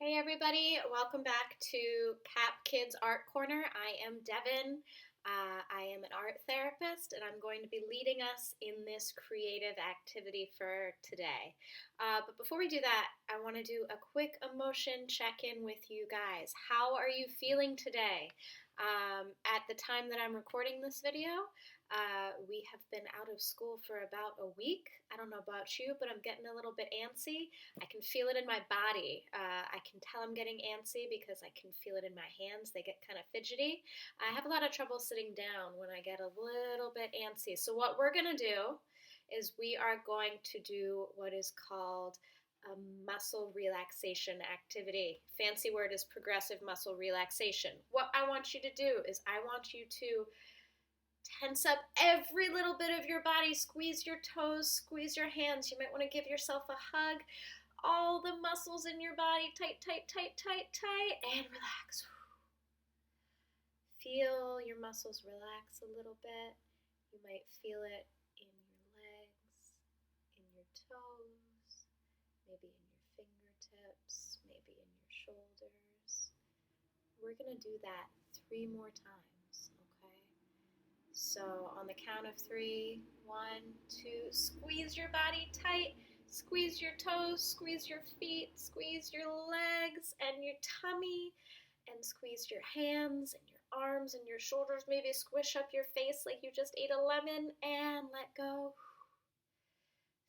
Hey everybody, welcome back to Cap Kids Art Corner. I am Devon. I am an art therapist and I'm going to be leading us in this creative activity for today. But before we do that, I want to do a quick emotion check-in with you guys. How are you feeling today? At the time that I'm recording this video, we have been out of school for about a week. I don't know about you, but I'm getting a little bit antsy. I can feel it in my body. I can tell I'm getting antsy because I can feel it in my hands. They get kind of fidgety. I have a lot of trouble sitting down when I get a little bit antsy. So what we're going to do is we are going to do what is called a muscle relaxation activity. Fancy word is progressive muscle relaxation. What I want you to do is I want you to tense up every little bit of your body. Squeeze your toes, squeeze your hands. You might want to give yourself a hug. All the muscles in your body, tight, tight, tight, tight, tight, and relax. Feel your muscles relax a little bit. You might feel it in your legs, in your toes, maybe in your fingertips, maybe in your shoulders. We're going to do that 3 more times, okay? So on the count of 3, 1, 2, squeeze your body tight, squeeze your toes, squeeze your feet, squeeze your legs and your tummy, and squeeze your hands and your arms and your shoulders. Maybe squish up your face like you just ate a lemon and let go.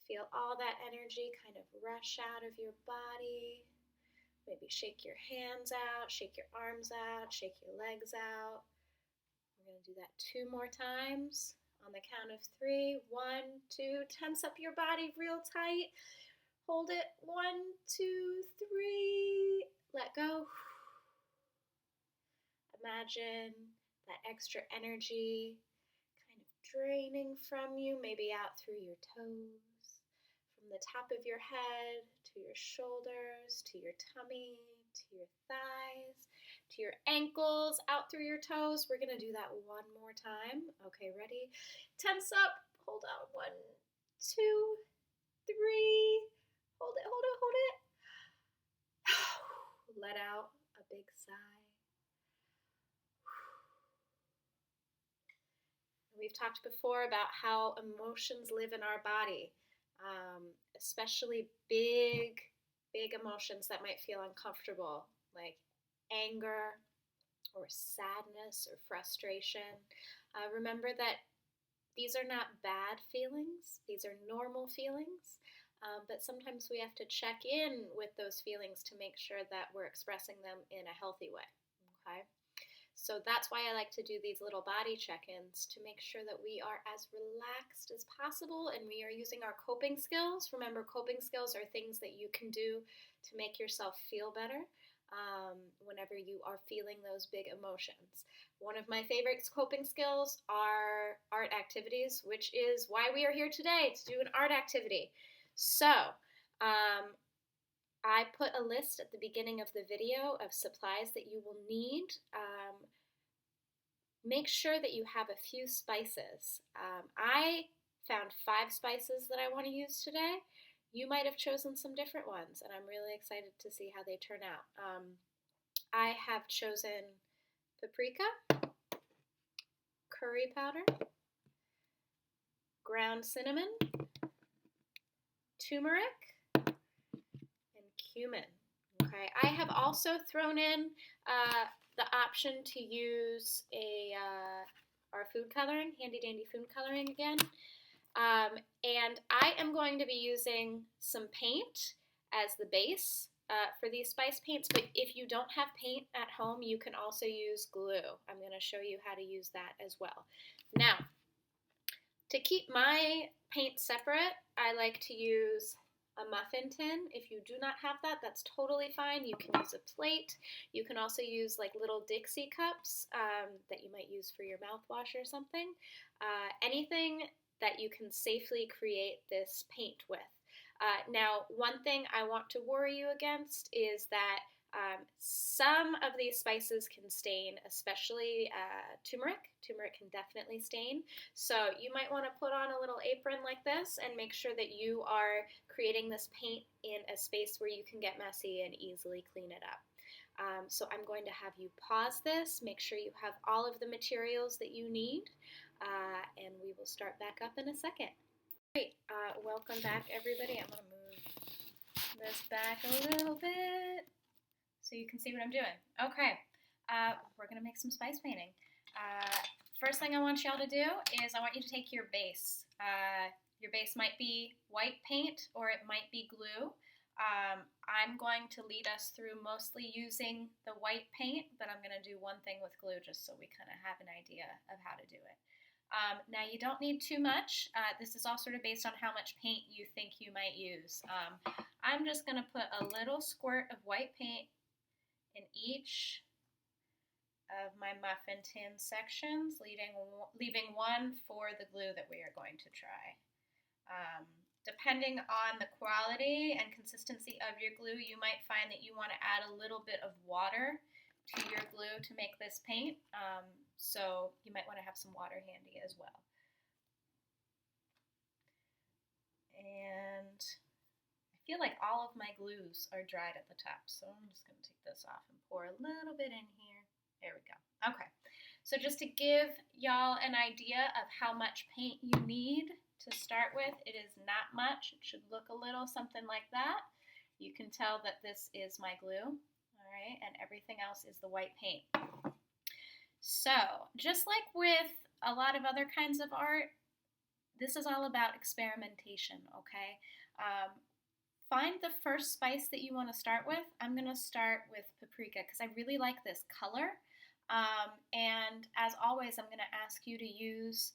Feel all that energy kind of rush out of your body. Maybe shake your hands out, shake your arms out, shake your legs out. We're going to do that 2 more times. On the count of 3, 1, 2, tense up your body real tight. Hold it, 1, 2, 3, let go. Imagine that extra energy kind of draining from you, maybe out through your toes, from the top of your head to your shoulders, to your tummy, to your thighs, to your ankles, out through your toes. We're going to do that 1 more time. Okay, ready? Tense up. Hold on. 1, 2, 3. Hold it, hold it, hold it. Let out a big sigh. We've talked before about how emotions live in our body, especially big emotions that might feel uncomfortable, like anger or sadness or frustration. Remember that these are not bad feelings. These are normal feelings. But sometimes we have to check in with those feelings to make sure that we're expressing them in a healthy way. Okay? So that's why I like to do these little body check-ins to make sure that we are as relaxed as possible and we are using our coping skills. Remember, coping skills are things that you can do to make yourself feel better whenever you are feeling those big emotions. One of my favorite coping skills are art activities, which is why we are here today, to do an art activity. So, I put a list at the beginning of the video of supplies that you will need. Make sure that you have a few spices. I found 5 spices that I want to use today. You might have chosen some different ones, and I'm really excited to see how they turn out. I have chosen paprika, curry powder, ground cinnamon, turmeric, and cumin. Okay, I have also thrown in the option to use our food coloring, handy dandy food coloring again. And I am going to be using some paint as the base for these spice paints, but if you don't have paint at home, you can also use glue. I'm going to show you how to use that as well. Now, to keep my paint separate, I like to use a muffin tin. If you do not have that, that's totally fine. You can use a plate. You can also use like little Dixie cups that you might use for your mouthwash or something. Anything that you can safely create this paint with. Now, one thing I want to worry you against is that Some of these spices can stain, especially turmeric. Turmeric can definitely stain. So you might want to put on a little apron like this and make sure that you are creating this paint in a space where you can get messy and easily clean it up. So I'm going to have you pause this, make sure you have all of the materials that you need, and we will start back up in a second. Great, welcome back everybody. I'm going to move this back a little bit so you can see what I'm doing. Okay, we're going to make some spice painting. First thing I want y'all to do is I want you to take your base. Your base might be white paint or it might be glue. I'm going to lead us through mostly using the white paint, but I'm going to do one thing with glue just so we kind of have an idea of how to do it. Now you don't need too much. This is all sort of based on how much paint you think you might use. I'm just going to put a little squirt of white paint in each of my muffin tin sections, leaving one for the glue that we are going to try. Depending on the quality and consistency of your glue, you might find that you want to add a little bit of water to your glue to make this paint, so you might want to have some water handy as well. And I feel like all of my glues are dried at the top, so I'm just going to take this off and pour a little bit in here. There we go. Okay, so just to give y'all an idea of how much paint you need to start with, it is not much. It should look a little something like that. You can tell that this is my glue, all right, and everything else is the white paint. So, just like with a lot of other kinds of art, this is all about experimentation, okay? Find the first spice that you want to start with. I'm going to start with paprika because I really like this color. And as always, I'm going to ask you to use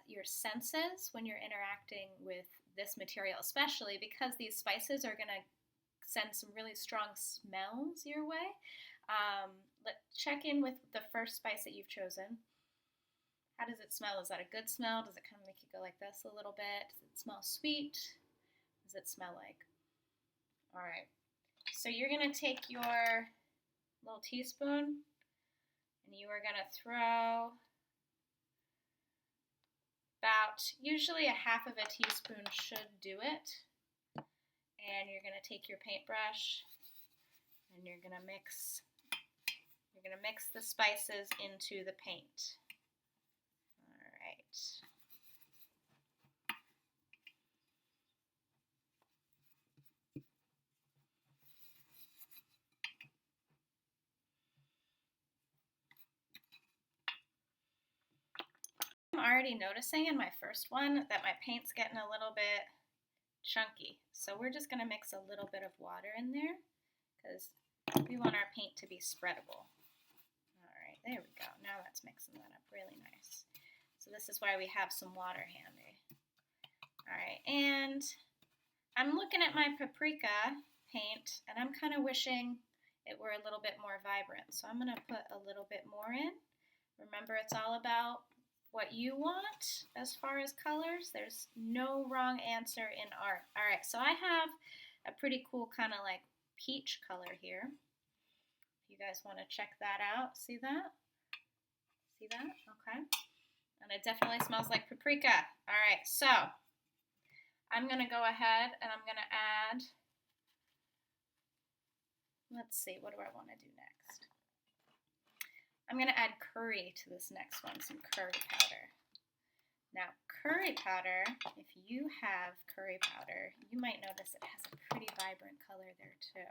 your senses when you're interacting with this material, especially because these spices are going to send some really strong smells your way. Let's check in with the first spice that you've chosen. How does it smell? Is that a good smell? Does it kind of make you go like this a little bit? Does it smell sweet? Does it smell like? All right, so you're going to take your little teaspoon and you are going to throw about, usually a half of a teaspoon should do it. And you're going to take your paintbrush and you're going to mix the spices into the paint. All right. I'm already noticing in my first one that my paint's getting a little bit chunky. So we're just going to mix a little bit of water in there because we want our paint to be spreadable. All right, there we go. Now that's mixing that up really nice. So this is why we have some water handy. All right, and I'm looking at my paprika paint and I'm kind of wishing it were a little bit more vibrant. So I'm going to put a little bit more in. Remember, it's all about what you want as far as colors. There's no wrong answer in art. All right, so I have a pretty cool kind of like peach color here. If you guys want to check that out, see that? See that? Okay. And it definitely smells like paprika. All right, so I'm going to go ahead and I'm going to add, let's see, what do I want to do next? I'm going to add curry to this next one, some curry powder. Now, curry powder, if you have curry powder, you might notice it has a pretty vibrant color there too.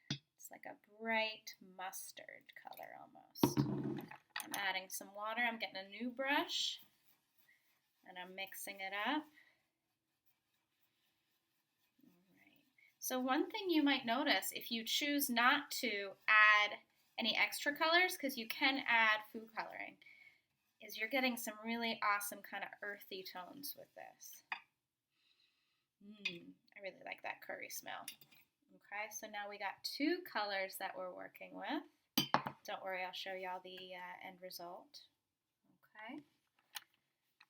It's like a bright mustard color almost. I'm adding some water. I'm getting a new brush, and I'm mixing it up. All right. So one thing you might notice if you choose not to add any extra colors, because you can add food coloring, is you're getting some really awesome kind of earthy tones with this. I really like that curry smell. Okay, so now we got two colors that we're working with. Don't worry, I'll show y'all the end result. Okay,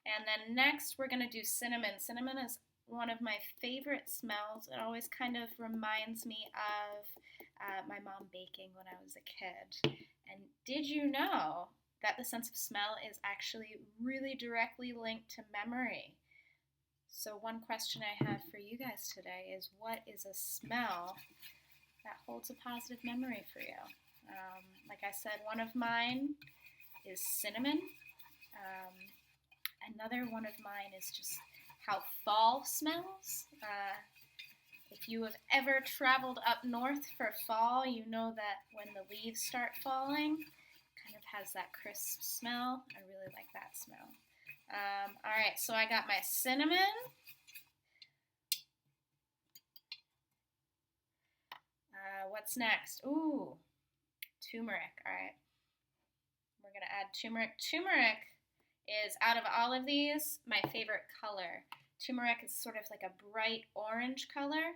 and then next we're going to do cinnamon. Cinnamon is one of my favorite smells. It always kind of reminds me of my mom baking when I was a kid. And did you know that the sense of smell is actually really directly linked to memory? So one question I have for you guys today is, what is a smell that holds a positive memory for you? Like I said, one of mine is cinnamon. Another one of mine is just how fall smells. If you have ever traveled up north for fall, you know that when the leaves start falling, it kind of has that crisp smell. I really like that smell. All right, so I got my cinnamon. What's next? Ooh, turmeric. All right, we're gonna add turmeric. Turmeric is, out of all of these, my favorite color. Turmeric is sort of like a bright orange color.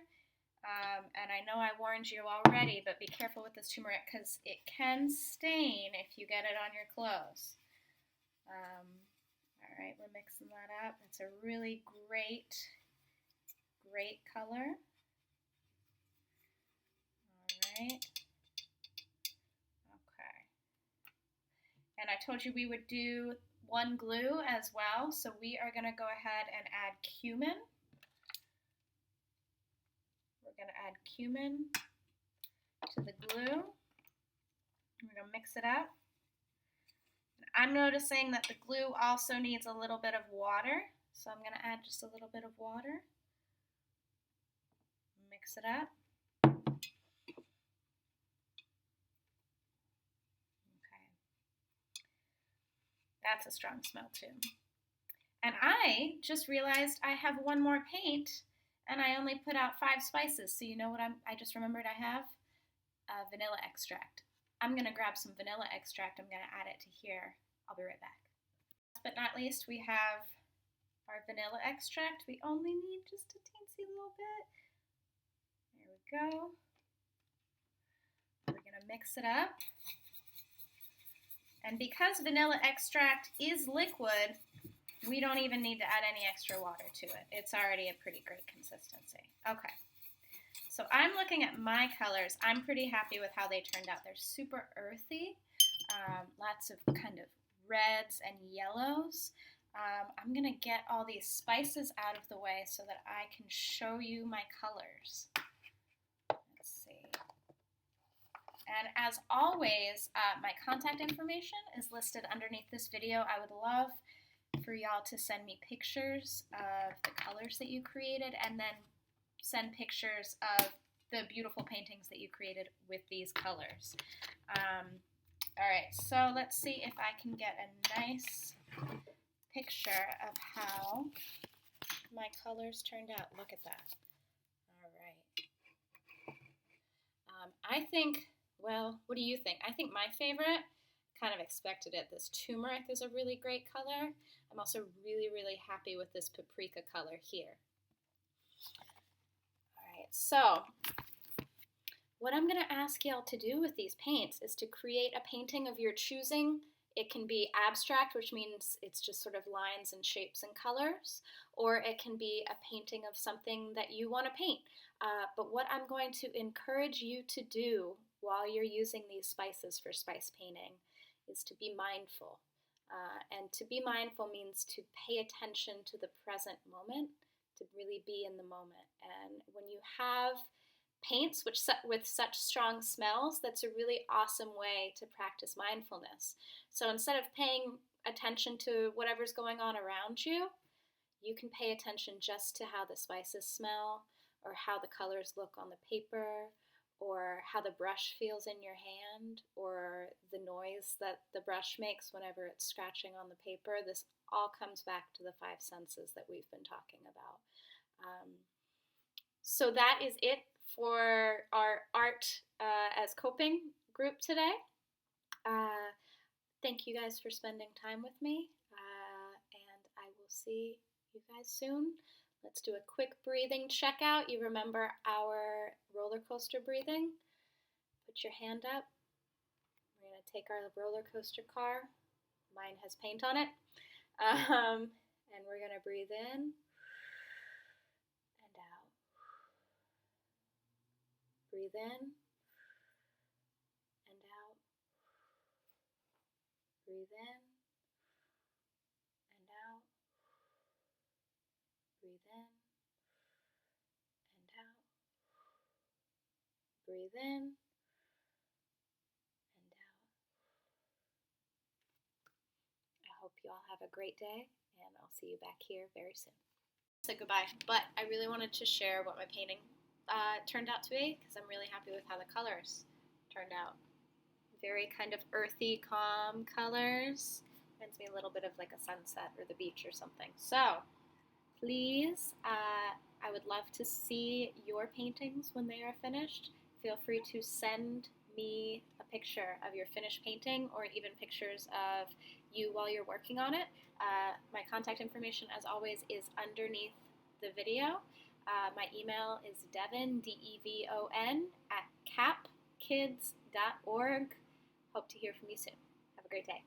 And I know I warned you already, but be careful with this turmeric because it can stain if you get it on your clothes. All right, we're mixing that up. It's a really great color. All right. Okay. And I told you we would do one glue as well, so we are going to go ahead and add cumin. We're going to add cumin to the glue. We're going to mix it up. I'm noticing that the glue also needs a little bit of water, so I'm going to add just a little bit of water. Mix it up. That's a strong smell too. And I just realized I have one more paint and I only put out 5 spices. So you know what I just remembered I have? Vanilla extract. I'm going to grab some vanilla extract. I'm going to add it to here. I'll be right back. Last but not least, we have our vanilla extract. We only need just a teensy little bit. There we go. We're going to mix it up. And because vanilla extract is liquid, we don't even need to add any extra water to it. It's already a pretty great consistency. Okay, so I'm looking at my colors. I'm pretty happy with how they turned out. They're super earthy, lots of kind of reds and yellows. I'm gonna get all these spices out of the way so that I can show you my colors. Let's see. And as always, my contact information is listed underneath this video. I would love for y'all to send me pictures of the colors that you created and then send pictures of the beautiful paintings that you created with these colors. All right, so let's see if I can get a nice picture of how my colors turned out. Look at that. All right. I think, well, what do you think? I think my favorite, kind of expected it, this turmeric is a really great color. I'm also really, really happy with this paprika color here. All right, so what I'm going to ask y'all to do with these paints is to create a painting of your choosing. It can be abstract, which means it's just sort of lines and shapes and colors, or it can be a painting of something that you want to paint. But what I'm going to encourage you to do while you're using these spices for spice painting is to be mindful. And to be mindful means to pay attention to the present moment, to really be in the moment. And when you have paints with such strong smells, that's a really awesome way to practice mindfulness. So instead of paying attention to whatever's going on around you, you can pay attention just to how the spices smell, or how the colors look on the paper, or how the brush feels in your hand, or the noise that the brush makes whenever it's scratching on the paper. This all comes back to the 5 senses that we've been talking about. So that is it for our art as coping group today. Thank you guys for spending time with me, and I will see you guys soon. Let's do a quick breathing check out. You remember our roller coaster breathing? Put your hand up. We're going to take our roller coaster car. Mine has paint on it. And we're going to breathe in and out. Breathe in Breathe in and out. Breathe in and out. Breathe in and out. I hope you all have a great day, and I'll see you back here very soon. Say goodbye, but I really wanted to share what my painting turned out to be, because I'm really happy with how the colors turned out. Very kind of earthy, calm colors. Reminds me a little bit of like a sunset or the beach or something. So please, I would love to see your paintings when they are finished. Feel free to send me a picture of your finished painting, or even pictures of you while you're working on it. My contact information, as always, is underneath the video. My email is Devon, DEVON, @capkids.org. Hope to hear from you soon. Have a great day.